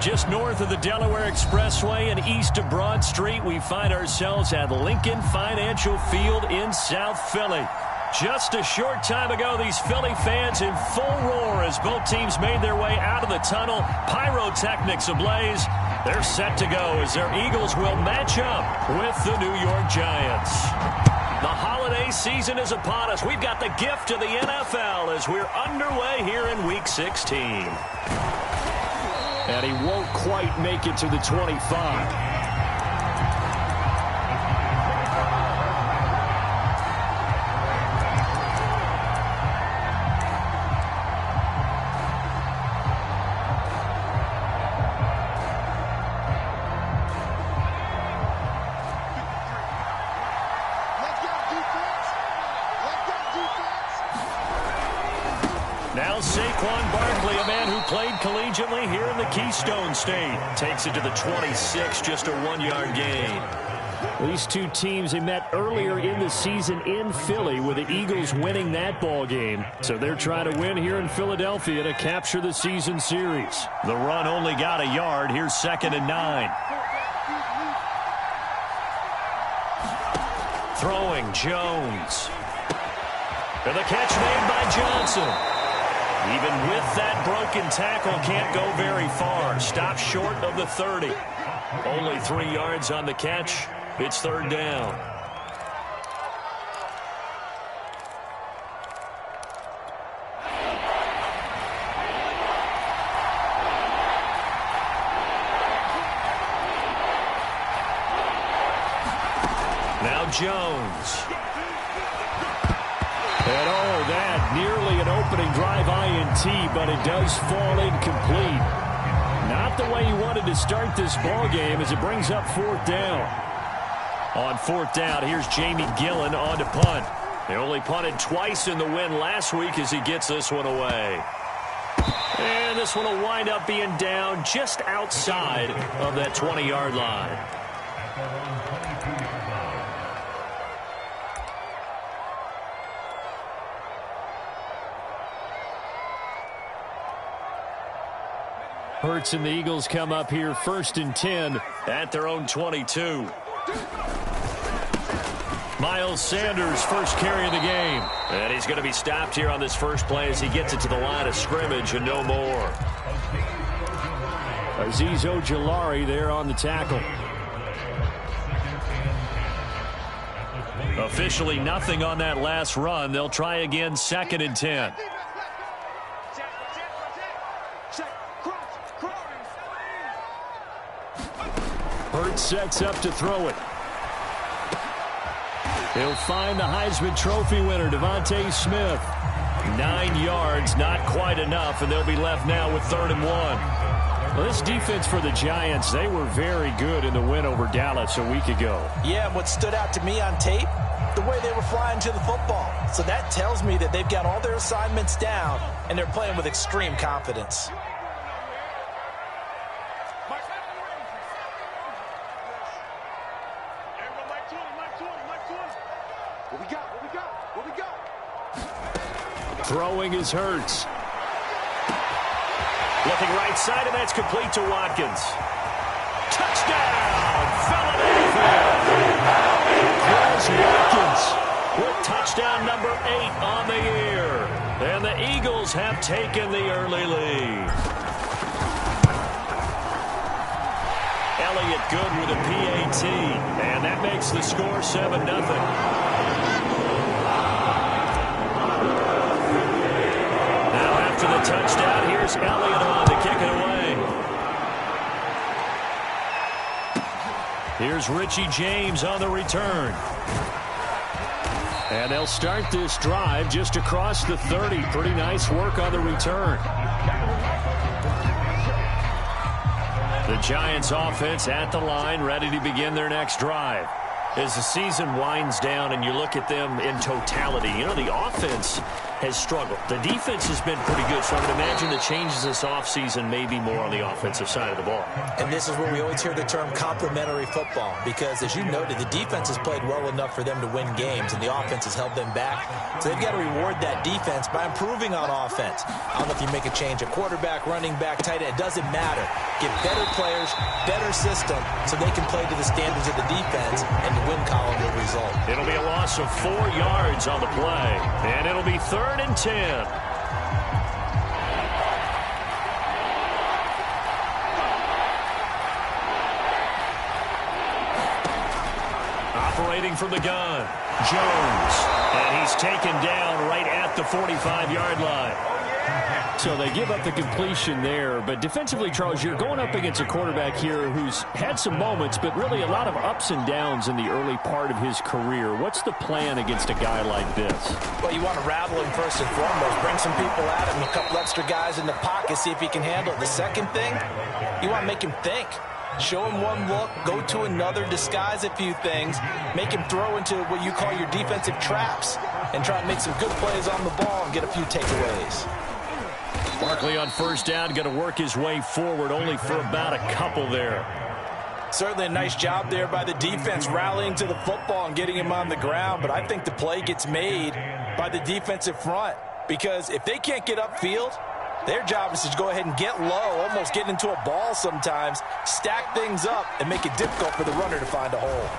Just north of the Delaware Expressway and east of Broad Street, we find ourselves at Lincoln Financial Field in South Philly. Just a short time ago, these Philly fans in full roar as both teams made their way out of the tunnel. Pyrotechnics ablaze. They're set to go as their Eagles will match up with the New York Giants. The holiday season is upon us. We've got the gift of the NFL as we're underway here in Week 16. And he won't quite make it to the 25. Now Saquon Barkley, a man who played collegiately here in the Keystone State, takes it to the 26, just a 1-yard gain. These two teams, they met earlier in the season in Philly with the Eagles winning that ball game. So they're trying to win here in Philadelphia to capture the season series. The run only got a yard. Here's 2nd and 9. Throwing Jones. And the catch made by Johnson. Even with that broken tackle, can't go very far. Stops short of the 30. Only 3 yards on the catch. It's 3rd down. Now Jones. And oh, that nearly an opening drive INT, but it does fall incomplete. Not the way you wanted to start this ball game as it brings up 4th down. On 4th down, here's Jamie Gillen on to punt. They only punted twice in the win last week as he gets this one away. And this one will wind up being down just outside of that 20-yard line. Hurts and the Eagles come up here 1st and 10 at their own 22. Miles Sanders, first carry of the game. And he's going to be stopped here on this first play as he gets it to the line of scrimmage and no more. Azeez Ojulari there on the tackle. Officially nothing on that last run. They'll try again 2nd and 10. Hurts sets up to throw it. He'll find the Heisman Trophy winner, Devontae Smith. 9 yards, not quite enough, and they'll be left now with 3rd and 1. Well, this defense for the Giants, they were very good in the win over Dallas a week ago. Yeah, and what stood out to me on tape, the way they were flying to the football. So that tells me that they've got all their assignments down, and they're playing with extreme confidence. Throwing is Hurts. Looking right side, and that's complete to Watkins. Touchdown, Philadelphia! Chris Watkins with touchdown number 8 on the year. And the Eagles have taken the early lead. Elliott good with a PAT, and that makes the score 7-0. To the touchdown, here's Elliott on to kick it away. Here's Richie James on the return. And they'll start this drive just across the 30. Pretty nice work on the return. The Giants offense at the line, ready to begin their next drive. As the season winds down and you look at them in totality, you know, the offense has struggled. The defense has been pretty good, so I would imagine the changes this offseason may be more on the offensive side of the ball. And this is where we always hear the term complementary football, because as you noted, the defense has played well enough for them to win games, and the offense has held them back. So they've got to reward that defense by improving on offense. I don't know if you make a change at quarterback, running back, tight end. It doesn't matter. Get better players, better system, so they can play to the standards of the defense, and the win column will result. It'll be a loss of 4 yards on the play, and it'll be 3rd and 10. Operating from the gun, Jones, and he's taken down right at the 45-yard line. So they give up the completion there, but defensively, Charles, you're going up against a quarterback here who's had some moments, but really a lot of ups and downs in the early part of his career. What's the plan against a guy like this? Well, you want to rattle him first and foremost. Bring some people at him, a couple extra guys in the pocket, see if he can handle it. The second thing, you want to make him think. Show him one look, go to another, disguise a few things, make him throw into what you call your defensive traps, and try to make some good plays on the ball and get a few takeaways. Barkley on first down, going to work his way forward, only for about a couple there. Certainly a nice job there by the defense, rallying to the football and getting him on the ground, but I think the play gets made by the defensive front, because if they can't get upfield, their job is to go ahead and get low, almost get into a ball sometimes, stack things up, and make it difficult for the runner to find a hole.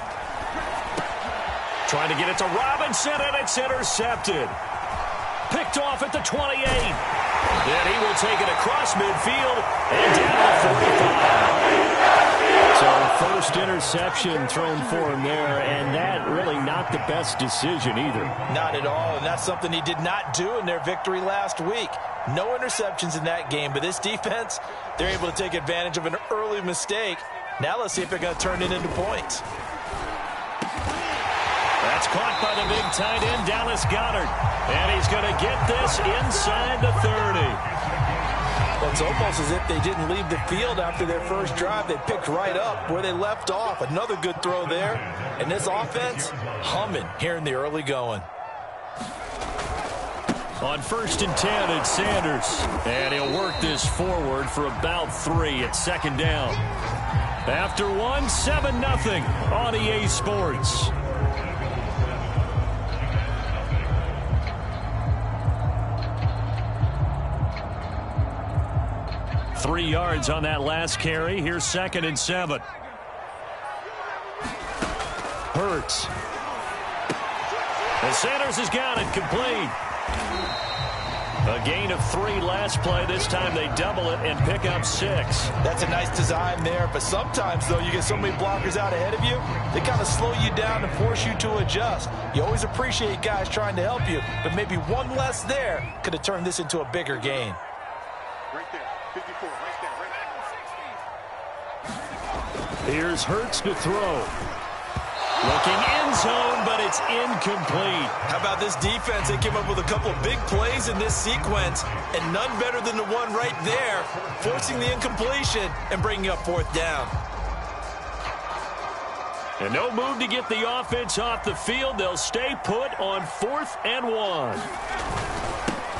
Trying to get it to Robinson, and it's intercepted. Picked off at the 28. Then he will take it across midfield and down to 45. So first interception thrown for him there, and that really not the best decision either. Not at all, and that's something he did not do in their victory last week. No interceptions in that game, but this defense, they're able to take advantage of an early mistake. Now let's see if they're going to turn it into points. That's caught by the big tight end, Dallas Goedert. And he's going to get this inside the 30. Well, it's almost as if they didn't leave the field after their first drive. They picked right up where they left off. Another good throw there. And this offense, humming here in the early going. On first and 10, it's Sanders. And he'll work this forward for about 3 at second down. After 1, 7-0 on EA Sports. Three yards on that last carry. Here's 2nd and 7. Hurts. And Sanders has got it complete. A gain of 3 last play. This time they double it and pick up 6. That's a nice design there, but sometimes, though, you get so many blockers out ahead of you, they kind of slow you down and force you to adjust. You always appreciate guys trying to help you, but maybe one less there could have turned this into a bigger gain. Right there, 54, right there, right there. Here's Hurts to throw. Looking end zone, but it's incomplete. How about this defense? They came up with a couple of big plays in this sequence, and none better than the one right there, forcing the incompletion and bringing up 4th down. And no move to get the offense off the field. They'll stay put on 4th and 1.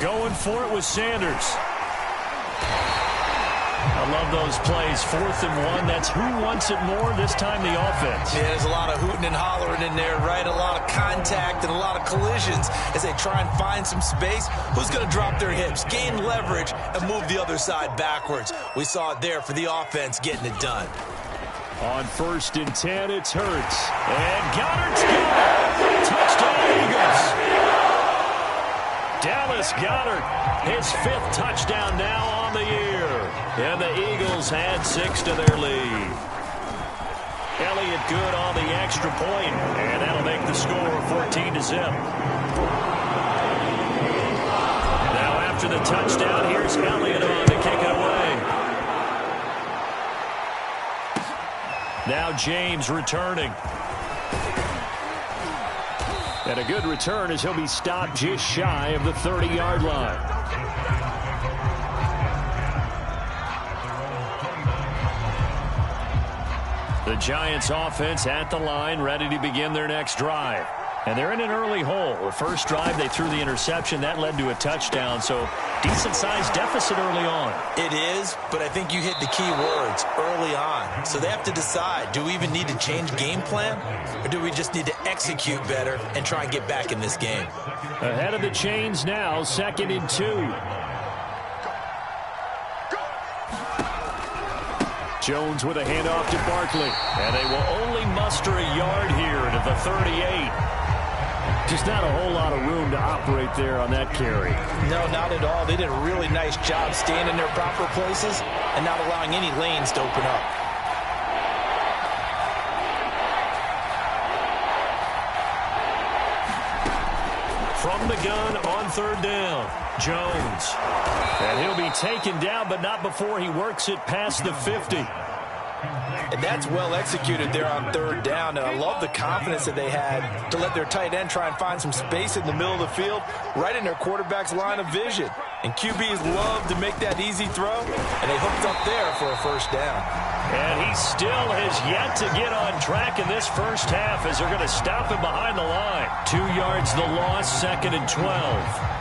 Going for it with Sanders. I love those plays. 4th and 1. That's who wants it more, this time the offense. Yeah, there's a lot of hooting and hollering in there, right? A lot of contact and a lot of collisions as they try and find some space. Who's going to drop their hips, gain leverage, and move the other side backwards? We saw it there for the offense getting it done. On first and 10, it's Hurts. And Goddard's got it. Touchdown, Eagles. Dallas Goedert, his 5th touchdown now on the year. And the Eagles add 6 to their lead. Elliott good on the extra point, and that'll make the score 14-0. Now after the touchdown, here's Elliott on to kick it away. Now James returning. And a good return as he'll be stopped just shy of the 30-yard line. The Giants offense at the line, ready to begin their next drive. And they're in an early hole. The first drive, they threw the interception. That led to a touchdown, so decent-sized deficit early on. It is, but I think you hit the key words, early on. So they have to decide, do we even need to change game plan, or do we just need to execute better and try and get back in this game? Ahead of the chains now, 2nd and 2. Jones with a handoff to Barkley. And they will only muster a yard here to the 38. Just not a whole lot of room to operate there on that carry. No, not at all. They did a really nice job staying in their proper places and not allowing any lanes to open up. From the gun on 3rd down, Jones. And he'll be taken down, but not before he works it past the 50. And that's well executed there on 3rd down. And I love the confidence that they had to let their tight end try and find some space in the middle of the field, right in their quarterback's line of vision. And QBs love to make that easy throw, and they hooked up there for a 1st down. And he still has yet to get on track in this first half as they're going to stop him behind the line. 2 yards the loss, 2nd and 12.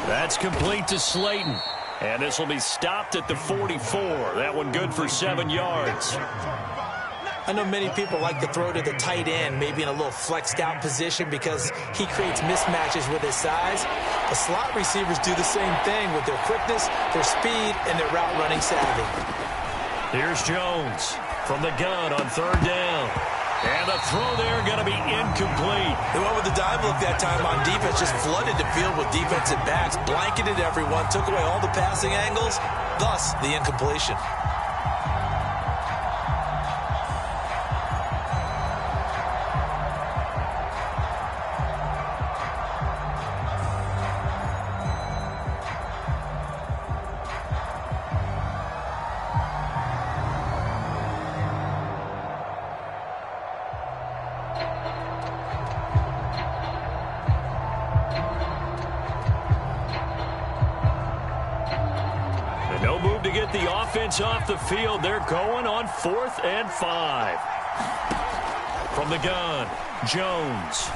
That's complete to Slayton. And this will be stopped at the 44. That one good for 7 yards. I know many people like to throw to the tight end, maybe in a little flexed out position because he creates mismatches with his size. But slot receivers do the same thing with their quickness, their speed, and their route running savvy. Here's Jones from the gun on 3rd down. And the throw there going to be incomplete. They went with the dive look that time on defense, just flooded the field with defensive backs, blanketed everyone, took away all the passing angles, thus the incompletion. No move to get the offense off the field. They're going on 4th and 5. From the gun, Jones.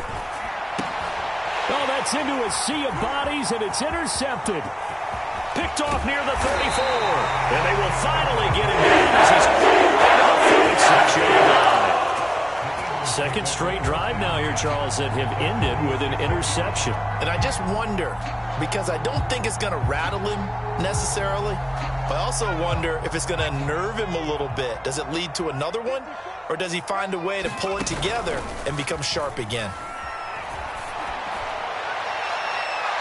Oh, that's into a sea of bodies, and it's intercepted. Picked off near the 34. And they will finally get him down as he's cleared out of the 46-yard line. 2nd straight drive now here, Charles, that have ended with an interception. And I just wonder, because I don't think it's going to rattle him necessarily, but I also wonder if it's going to nerve him a little bit. Does it lead to another one, or does he find a way to pull it together and become sharp again?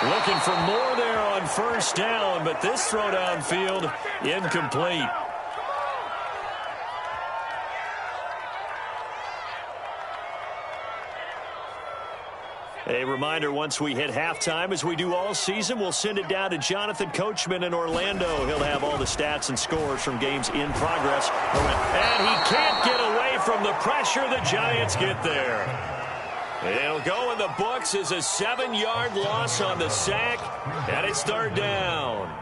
Looking for more there on 1st down, but this throw downfield incomplete. A reminder, once we hit halftime, as we do all season, we'll send it down to Jonathan Coachman in Orlando. He'll have all the stats and scores from games in progress. And he can't get away from the pressure. The Giants get there. It'll go in the books as a 7-yard loss on the sack, and it's 3rd down.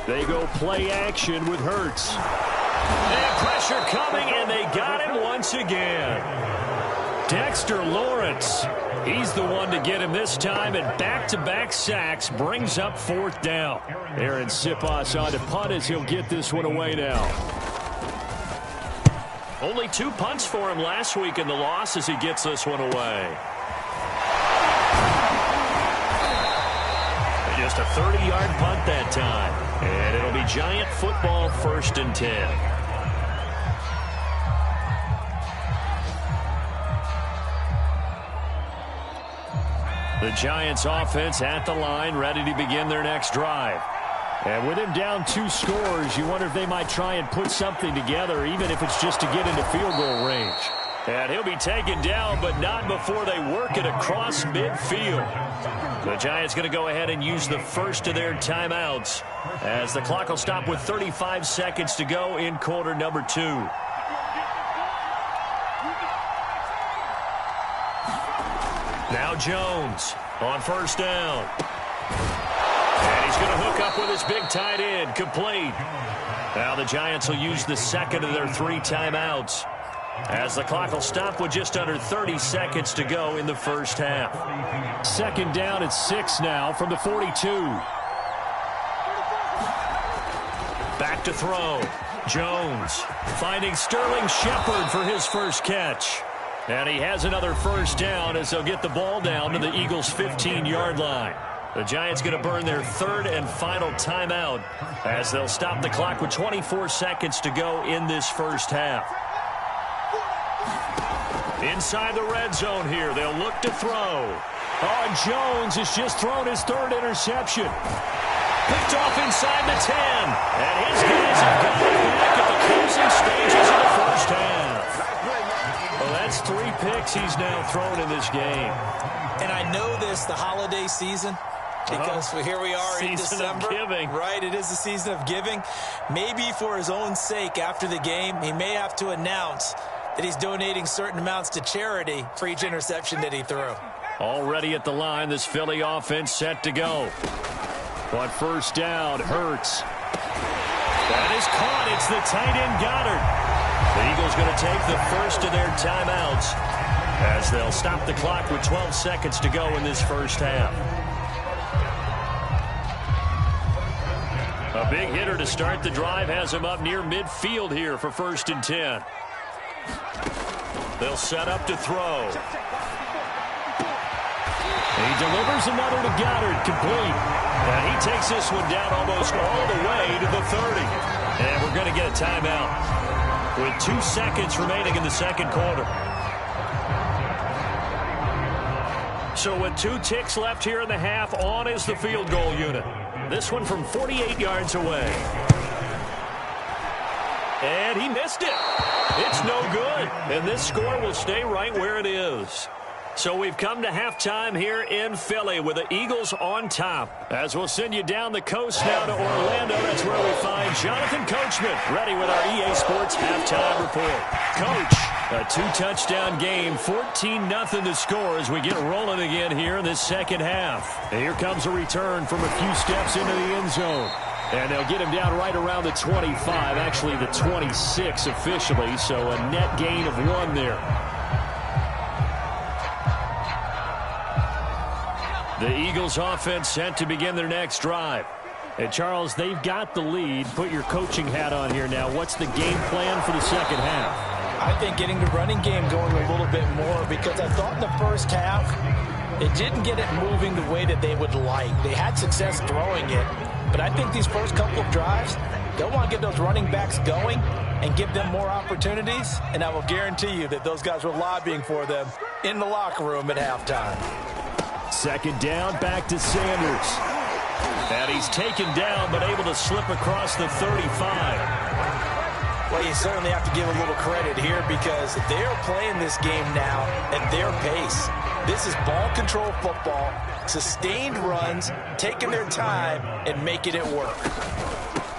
They go play action with Hurts. And pressure coming, and they got him once again. Dexter Lawrence. He's the one to get him this time, and back-to-back sacks brings up 4th down. Aaron Siposs on to punt as he'll get this one away now. Only 2 punts for him last week in the loss as he gets this one away. Just a 30-yard punt that time. And it'll be Giant football, 1st and 10. The Giants offense at the line, ready to begin their next drive. And with him down 2 scores, you wonder if they might try and put something together, even if it's just to get into field goal range. And he'll be taken down, but not before they work it across midfield. The Giants going to go ahead and use the first of their timeouts as the clock will stop with 35 seconds to go in quarter number 2. Now Jones on first down. And he's going to hook up with his big tight end, complete. Now the Giants will use the second of their 3 timeouts as the clock will stop with just under 30 seconds to go in the first half. Second down at 6 now from the 42. Back to throw. Jones finding Sterling Shepard for his first catch. And he has another first down as they'll get the ball down to the Eagles' 15-yard line. The Giants going to burn their 3rd and final timeout as they'll stop the clock with 24 seconds to go in this first half. Inside the red zone here, they'll look to throw. Oh, Jones has just thrown his 3rd interception. Picked off inside the 10. And his guys have got it back at the closing stages of the first half. Well, that's 3 picks he's now thrown in this game. And I know this, the holiday season, because here we are in December. Right, it is the season of giving. Maybe for his own sake after the game, he may have to announce that he's donating certain amounts to charity for each interception that he threw. Already at the line, this Philly offense set to go. But first down, Hurts. That is caught. It's the tight end Goddard. The Eagles going to take the first of their timeouts as they'll stop the clock with 12 seconds to go in this first half. A big hitter to start the drive has him up near midfield here for 1st and 10. They'll set up to throw. He delivers another to Goddard, complete. And he takes this one down almost all the way to the 30. And we're going to get a timeout with 2 seconds remaining in the second quarter. So with 2 ticks left here in the half, on is the field goal unit. This one from 48 yards away. And he missed it. It's no good. And this score will stay right where it is. So we've come to halftime here in Philly with the Eagles on top. As we'll send you down the coast now to Orlando, that's where we find Jonathan Coachman ready with our EA Sports halftime report. Coach, a 2-touchdown game, 14-0 the score as we get rolling again here in this second half. And here comes a return from a few steps into the end zone. And they'll get him down right around the 25, actually the 26 officially, so a net gain of 1 there. The Eagles offense set to begin their next drive. And Charles, they've got the lead. Put your coaching hat on here now. What's the game plan for the second half? I think getting the running game going a little bit more, because I thought in the first half it didn't get it moving the way that they would like. They had success throwing it, but I think these first couple of drives, they'll want to get those running backs going and give them more opportunities, and I will guarantee you that those guys were lobbying for them in the locker room at halftime. Second down, back to Sanders. And he's taken down, but able to slip across the 35. Well, you certainly have to give a little credit here because they're playing this game now at their pace. This is ball control football, sustained runs, taking their time, and making it work.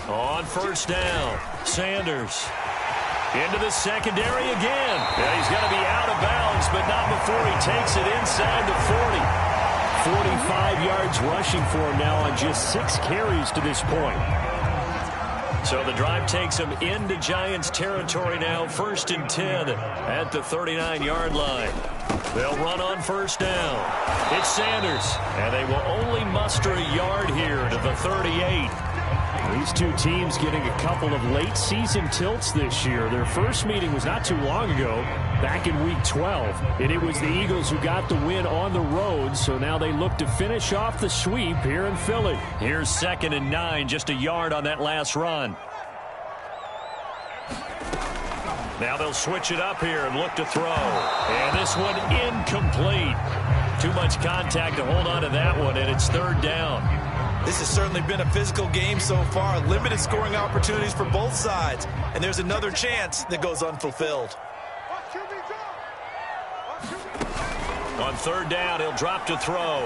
On first down, Sanders into the secondary again. Yeah, he's going to be out of bounds, but not before he takes it inside the 40. 45 yards rushing for him now on just 6 carries to this point. So the drive takes him into Giants territory now, 1st and 10 at the 39-yard line. They'll run on first down. It's Sanders, and they will only muster a yard here to the 38. These two teams getting a couple of late season tilts this year. Their first meeting was not too long ago, back in week 12. And it was the Eagles who got the win on the road, so now they look to finish off the sweep here in Philly. Here's 2nd and 9, just a yard on that last run. Now they'll switch it up here and look to throw. And this one incomplete. Too much contact to hold on to that one, and it's 3rd down. This has certainly been a physical game so far. Limited scoring opportunities for both sides. And there's another chance that goes unfulfilled. On third down, he'll drop to throw.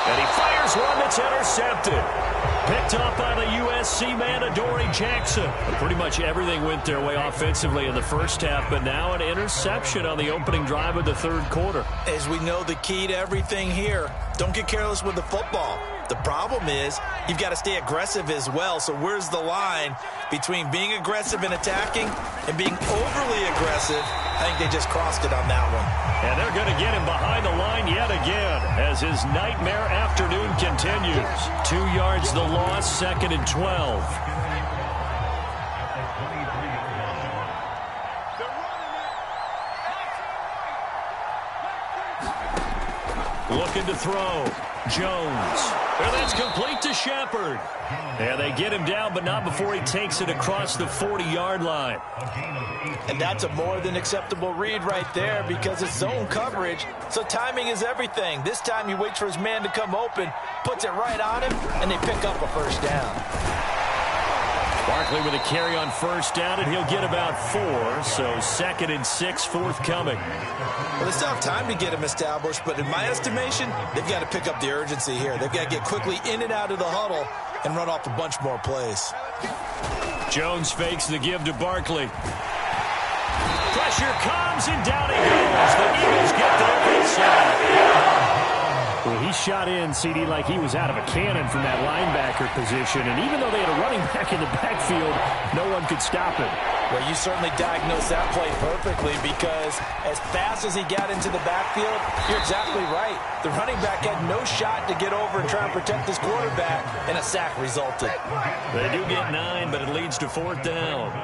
And he fires one that's intercepted. Picked up by the USC man, Adoree Jackson. Pretty much everything went their way offensively in the first half, but now an interception on the opening drive of the third quarter. As we know, the key to everything here, don't get careless with the football. The problem is you've got to stay aggressive as well. So where's the line between being aggressive and attacking and being overly aggressive? I think they just crossed it on that one. And they're going to get him behind the line yet again as his nightmare afternoon continues. 2 yards the loss, 2nd and 12. Looking to throw. Jones. And that's complete to Shepard. And they get him down, but not before he takes it across the 40-yard line. And that's a more than acceptable read right there because it's zone coverage, so timing is everything. This time he waits for his man to come open, puts it right on him, and they pick up a first down. Barkley with a carry on first down, and he'll get about 4, so 2nd and 6 forthcoming. Well, they still have time to get him established, but in my estimation, they've got to pick up the urgency here. They've got to get quickly in and out of the huddle and run off a bunch more plays. Jones fakes the give to Barkley. Pressure comes, and down he goes. The Eagles get their inside. Well, he shot in, CD, like he was out of a cannon from that linebacker position. And even though they had a running back in the backfield, no one could stop him. Well, you certainly diagnosed that play perfectly because as fast as he got into the backfield, you're exactly right. The running back had no shot to get over and try and protect his quarterback, and a sack resulted. They do get 9, but it leads to 4th down.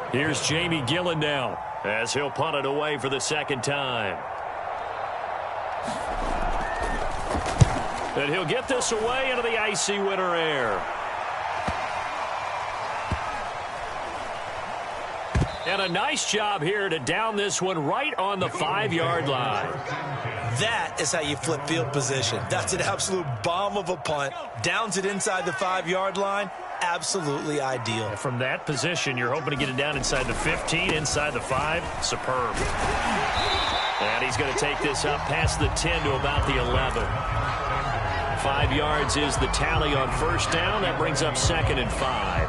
Here's Jamie Gillen now as he'll punt it away for the 2nd time. And he'll get this away into the icy winter air. And a nice job here to down this one right on the 5-yard line. That is how you flip field position. That's an absolute bomb of a punt. Downs it inside the 5-yard line. Absolutely ideal. From that position, you're hoping to get it down inside the 15, inside the 5. Superb. And he's going to take this up past the 10 to about the 11. 5 yards is the tally on first down. That brings up 2nd and 5.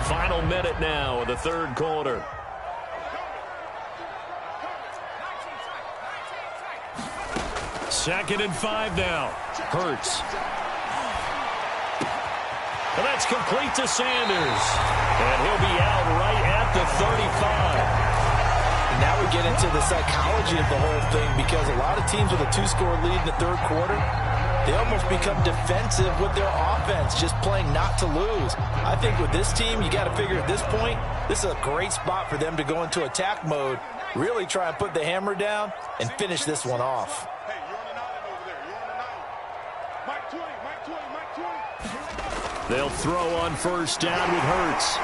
Final minute now of the third quarter. Second and 5 now. Hurts. And that's complete to Sanders. And he'll be out right at the 35. Now we get into the psychology of the whole thing because a lot of teams with a 2-score lead in the third quarter, they almost become defensive with their offense, just playing not to lose. I think with this team, you got to figure at this point, this is a great spot for them to go into attack mode, really try and put the hammer down and finish this one off. Hey, you're on an island over there. You're on an island. Mike 20, Mike 20, Mike 20. They'll throw on first down with Hurts.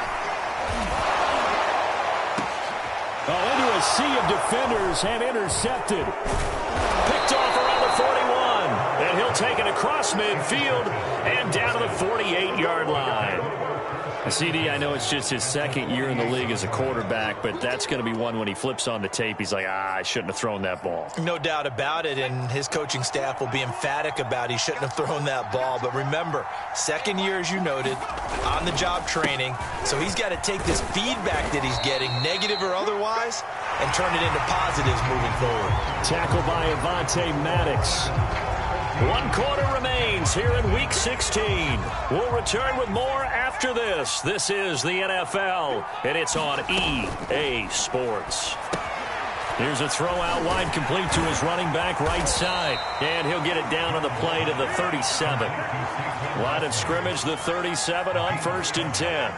Into a sea of defenders and intercepted. Picked off around the 41. And he'll take it across midfield and down to the 48-yard line. CD, I know it's just his 2nd year in the league as a quarterback, but that's going to be one when he flips on the tape. He's like, I shouldn't have thrown that ball. No doubt about it, and his coaching staff will be emphatic about he shouldn't have thrown that ball. But remember, 2nd year, as you noted, on-the-job training, so he's got to take this feedback that he's getting, negative or otherwise, and turn it into positives moving forward. Tackled by Avonte Maddox. 1 quarter remains here in Week 16. We'll return with more after this. This is the NFL, and it's on EA Sports. Here's a throw out wide, complete to his running back right side. And he'll get it down on the play to the 37. Line of scrimmage, the 37 on 1st and 10.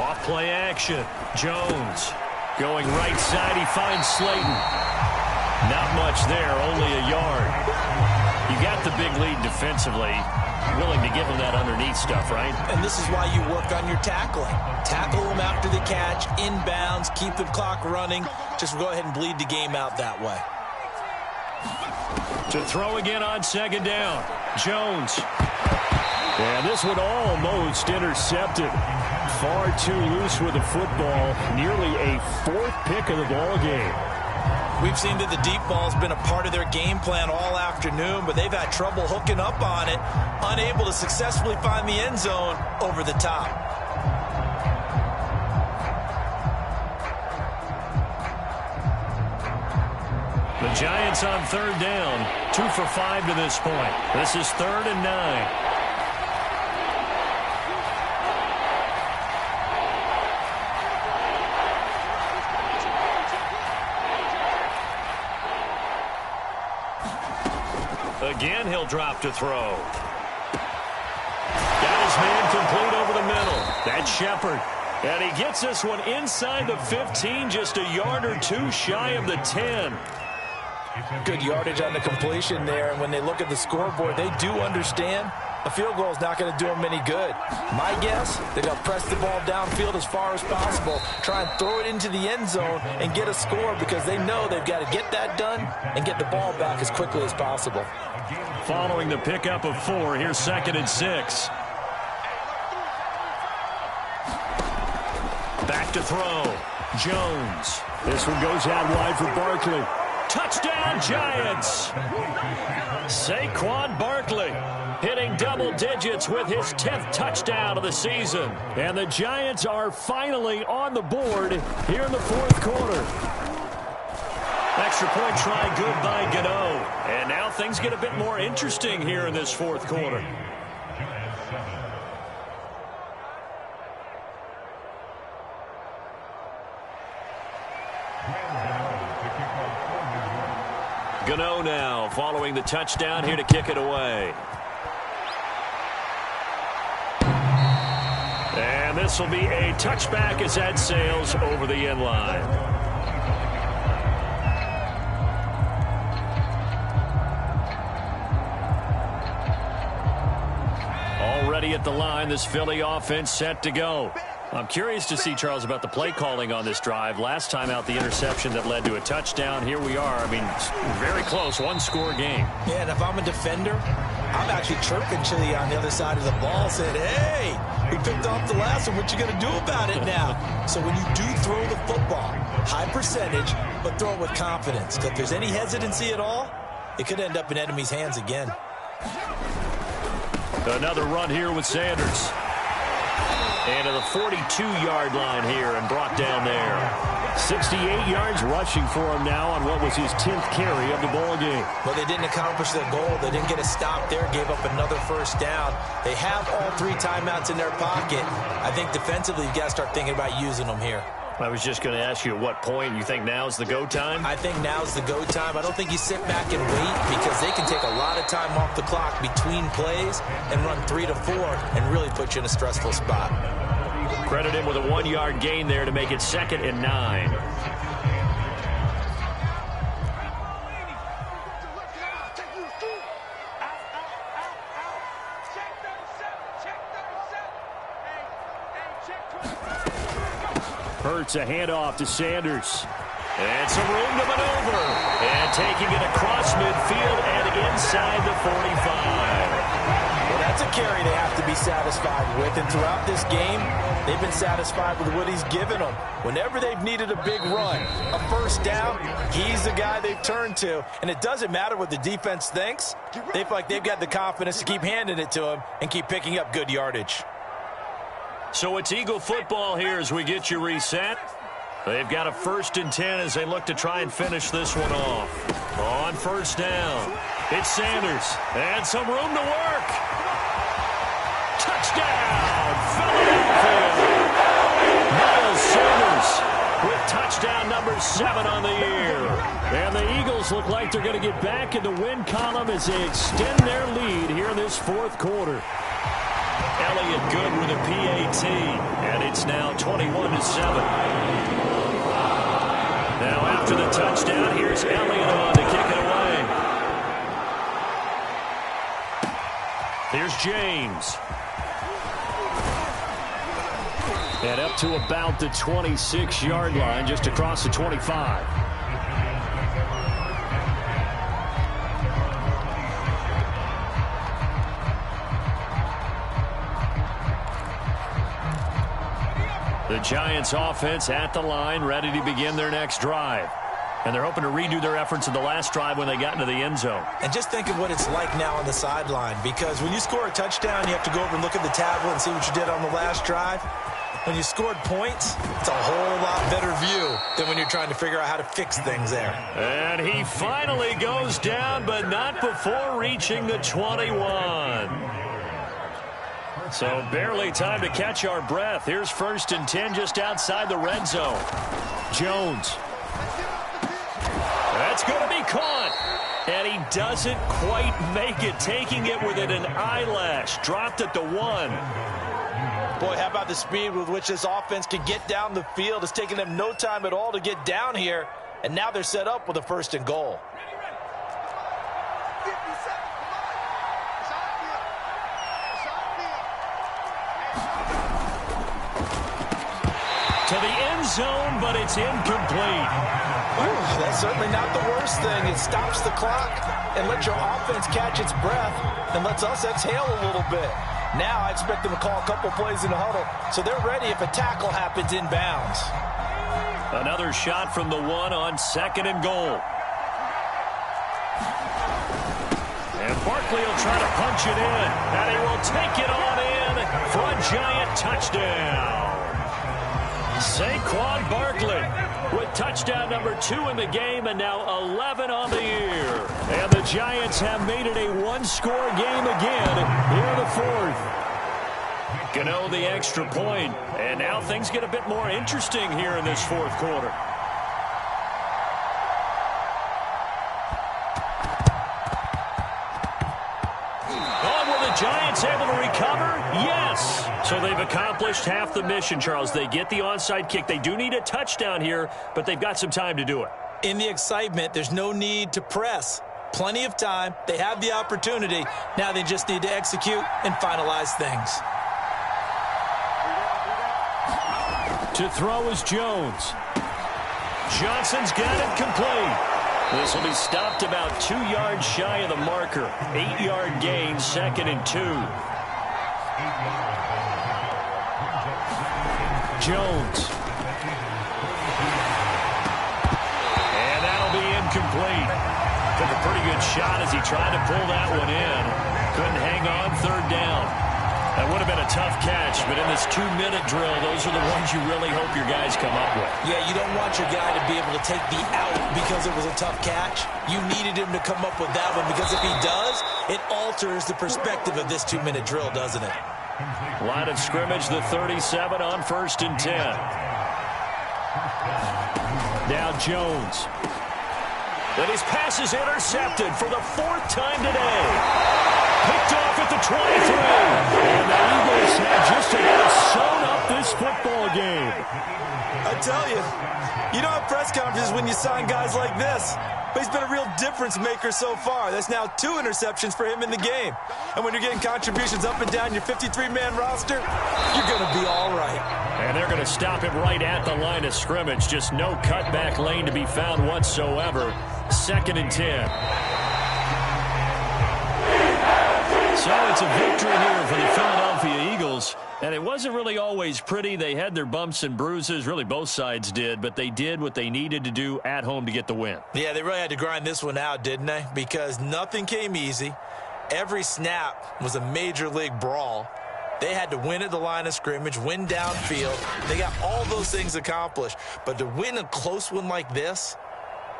Off play action. Jones going right side. He finds Slayton. Not much there, only a yard. You got the big lead defensively. Willing to give him that underneath stuff, right? And this is why you work on your tackling. Tackle them after the catch, inbounds, keep the clock running. Just go ahead and bleed the game out that way. To throw again on 2nd down. Jones. And this one almost intercepted. Far too loose with the football. Nearly a fourth pick of the ball game. We've seen that the deep ball's been a part of their game plan all afternoon, but they've had trouble hooking up on it, unable to successfully find the end zone over the top. The Giants on third down, 2 for 5 to this point. This is 3rd and 9. Again, he'll drop to throw. Got his man complete over the middle. That's Shepard. And he gets this one inside the 15, just a yard or two shy of the 10. Good yardage on the completion there, and when they look at the scoreboard, they do understand a field goal is not going to do them any good. My guess, they're going to press the ball downfield as far as possible, try and throw it into the end zone and get a score because they know they've got to get that done and get the ball back as quickly as possible. Following the pickup of 4, here's 2nd and 6. Back to throw. Jones. This one goes out wide for Barkley. Touchdown, Giants! Saquon Barkley hitting double digits with his 10th touchdown of the season. And the Giants are finally on the board here in the 4th quarter. Extra point try good by Gano. And now things get a bit more interesting here in this 4th quarter. Gano now following the touchdown here to kick it away. And this will be a touchback as that sails over the end line. Already at the line, this Philly offense set to go. I'm curious to see, Charles, about the play calling on this drive. Last time out, the interception that led to a touchdown. Here we are. I mean, very close, one-score game. Yeah, and if I'm a defender, I'm actually chirping Chili on the other side of the ball, saying, hey, we picked off the last one. What you going to do about it now? So when you do throw the football, high percentage, but throw it with confidence. If there's any hesitancy at all, it could end up in enemy's hands again. Another run here with Sanders. And to the 42-yard line here and brought down there. 68 yards rushing for him now on what was his 10th carry of the ball game. Well, they didn't accomplish their goal. They didn't get a stop there, gave up another first down. They have all 3 timeouts in their pocket. I think defensively, you've got to start thinking about using them here. I was just going to ask you at what point you think now's the go time? I think now's the go time. I don't think you sit back and wait because they can take a lot of time off the clock between plays and run 3 to 4 and really put you in a stressful spot. Credit him with a 1-yard gain there to make it 2nd and 9. Hurts a handoff to Sanders. And some room to maneuver. And taking it across midfield and inside the 45. Well, that's a carry they have to be satisfied with. And throughout this game, they've been satisfied with what he's given them. Whenever they've needed a big run, a first down, he's the guy they've turned to. And it doesn't matter what the defense thinks. They feel like they've got the confidence to keep handing it to him and keep picking up good yardage. So it's Eagle football here as we get you reset. They've got a 1st and 10 as they look to try and finish this one off. On first down, it's Sanders. And some room to work. Touchdown, Philadelphia. Miles Sanders with touchdown number 7 on the year. And the Eagles look like they're going to get back in the win column as they extend their lead here in this 4th quarter. Elliott good with a PAT, and it's now 21-7. Now after the touchdown, here's Elliott on to kick it away. Here's James. And up to about the 26-yard line, just across the 25. The Giants offense at the line, ready to begin their next drive. And they're hoping to redo their efforts in the last drive when they got into the end zone. And just think of what it's like now on the sideline, because when you score a touchdown, you have to go over and look at the tablet and see what you did on the last drive. When you scored points, it's a whole lot better view than when you're trying to figure out how to fix things there. And he finally goes down, but not before reaching the 21. So barely time to catch our breath. Here's 1st and 10 just outside the red zone. Jones. That's going to be caught. And he doesn't quite make it, taking it within an eyelash. Dropped at the 1. Boy, how about the speed with which this offense can get down the field? It's taken them no time at all to get down here. And now they're set up with a 1st and goal. To the end zone, but it's incomplete. Ooh, that's certainly not the worst thing. It stops the clock and lets your offense catch its breath and lets us exhale a little bit. Now I expect them to call a couple plays in the huddle, so they're ready if a tackle happens inbounds. Another shot from the 1 on 2nd and goal. And Barkley will try to punch it in, and he will take it on in for a Giant touchdown. Saquon Barkley with touchdown number 2 in the game, and now 11 on the year. And the Giants have made it a one-score game again here in the 4th. Gano the extra point, and now things get a bit more interesting here in this 4th quarter. Giants able to recover? Yes. So they've accomplished half the mission, Charles. They get the onside kick. They do need a touchdown here, but they've got some time to do it. In the excitement, there's no need to press. Plenty of time. They have the opportunity. Now they just need to execute and finalize things. To throw is Jones. Johnson's got it complete. This will be stopped about 2 yards shy of the marker. 8-yard gain, 2nd and 2. Jones. And that'll be incomplete. Took a pretty good shot as he tried to pull that one in. Couldn't hang on, 3rd down. That would have been a tough catch, but in this 2-minute drill, those are the ones you really hope your guys come up with. Yeah, you don't want your guy to be able to take the out because it was a tough catch. You needed him to come up with that one, because if he does, it alters the perspective of this 2-minute drill, doesn't it? Line of scrimmage, the 37 on 1st and 10. Now Jones. And his pass is intercepted for the 4th time today. Picked off at the 23. And the Eagles have just about sewn up this football game. I tell you, you don't have press conferences when you sign guys like this. But he's been a real difference maker so far. That's now 2 interceptions for him in the game. And when you're getting contributions up and down your 53-man roster, you're going to be all right. And they're going to stop him right at the line of scrimmage. Just no cutback lane to be found whatsoever. 2nd and 10. So it's a victory here for the Philadelphia Eagles. And it wasn't really always pretty. They had their bumps and bruises. Really, both sides did. But they did what they needed to do at home to get the win. Yeah, they really had to grind this one out, didn't they? Because nothing came easy. Every snap was a major league brawl. They had to win at the line of scrimmage, win downfield. They got all those things accomplished. But to win a close one like this,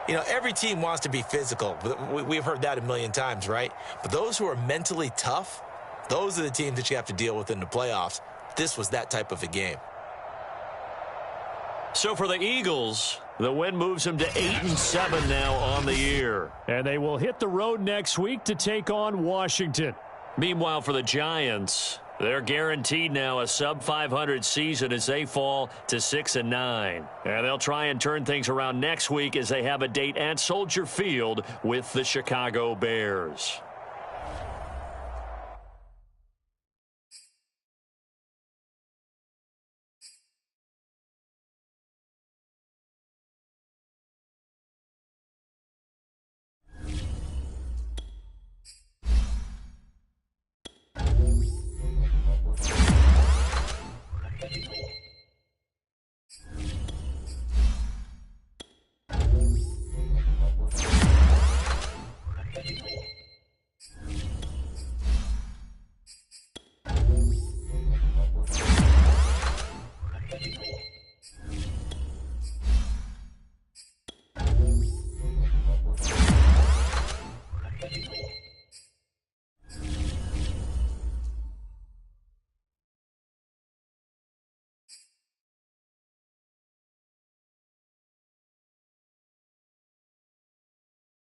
you know, every team wants to be physical. We've heard that a million times, right? But those who are mentally tough, those are the teams that you have to deal with in the playoffs. This was that type of a game. So for the Eagles, the win moves them to 8-7 now on the year. And they will hit the road next week to take on Washington. Meanwhile, for the Giants, they're guaranteed now a sub-500 season as they fall to 6-9. And they'll try and turn things around next week as they have a date at Soldier Field with the Chicago Bears.